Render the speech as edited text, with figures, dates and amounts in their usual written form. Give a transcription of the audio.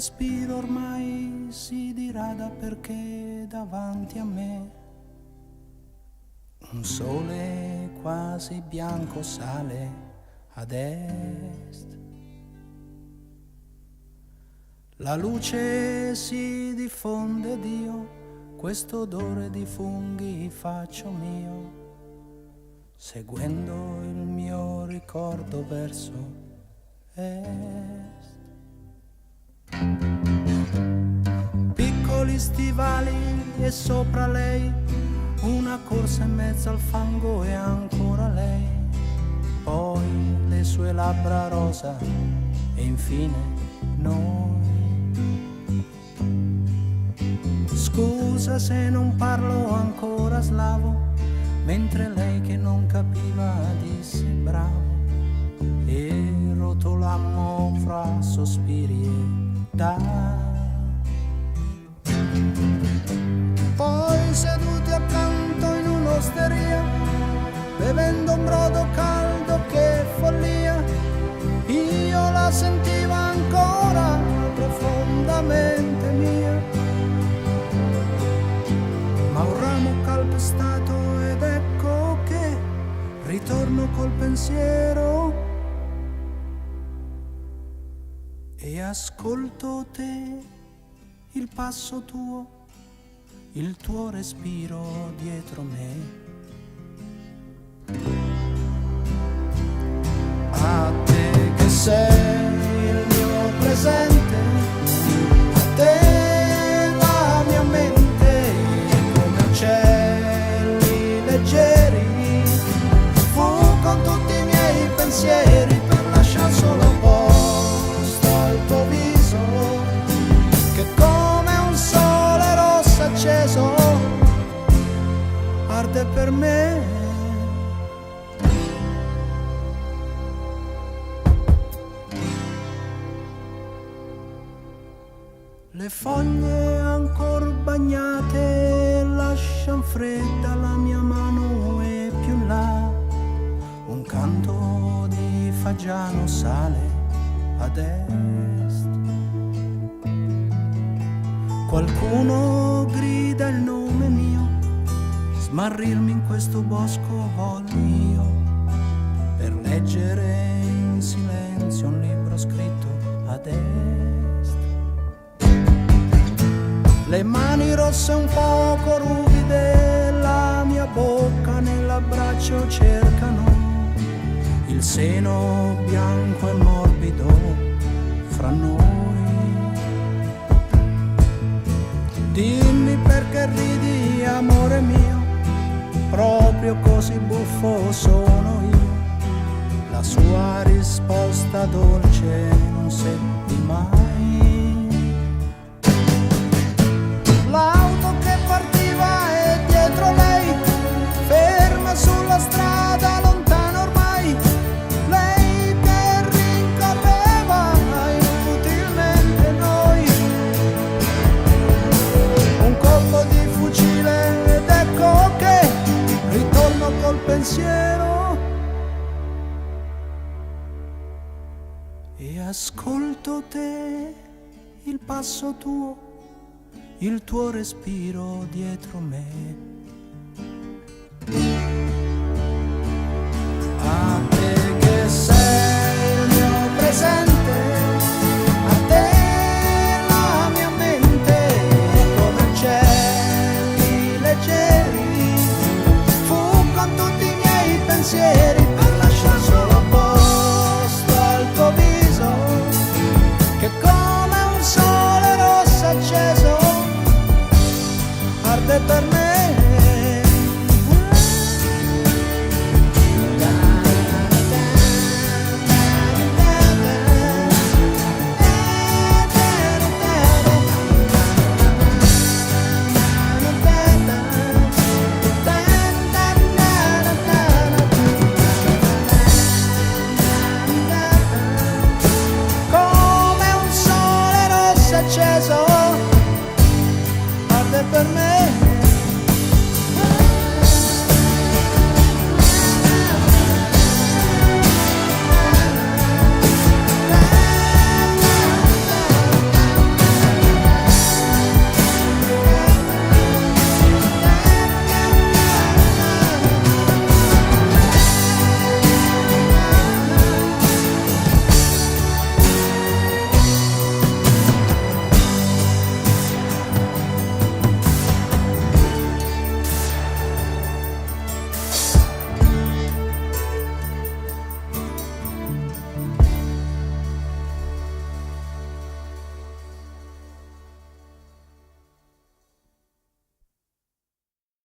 respiro ormai si dirada perché davanti a me un sole quasi bianco sale ad est. La luce si diffonde ed io questo odore di funghi faccio mio, seguendo il mio ricordo verso est. Piccoli stivali e sopra lei una corsa in mezzo al fango e ancora lei, poi le sue labbra rosa e infine noi. Scusa se non parlo ancora slavo, mentre lei che non capiva disse bravo, e rotolammo fra sospiri e dai. Poi seduti accanto in un'osteria, bevendo un brodo caldo, che follia, io la sentivo ancora profondamente mia. Ma un ramo calpestato ed ecco che ritorno col pensiero e ascolto te, il passo tuo, il tuo respiro dietro me. A te che sei il mio presente, a te la mia mente come uccelli leggeri, fu con tutti i miei pensieri per lasciar solo posto al tuo viso che come un sole rosso acceso arde per me. Le foglie ancor bagnate lascian fredda la mia mano e più in là un canto di fagiano sale ad est. Qualcuno grida il nome mio, smarrirmi in questo bosco voglio io, per leggere in silenzio un libro scritto ad est. Le mani rosse un poco ruvide, la mia bocca nell'abbraccio cercano il seno bianco e morbido fra noi. Dimmi perché ridi, amore mio, proprio così buffo sono io. La sua risposta dolce non seppi mai. L'auto che partiva e dietro lei, ferma sulla strada lontana ormai, lei che rincorreva inutilmente noi. Un colpo di fucile ed ecco che ritorno col pensiero e ascolto te, il passo tuo, il tuo respiro dietro me. A te che sei il mio presente, a te la mia mente come uccelli leggeri, fu con tutti i miei pensieri per lasciar solo posto al tuo viso che come un sole rosso acceso arde per me. Come un sole rosso acceso arde per me.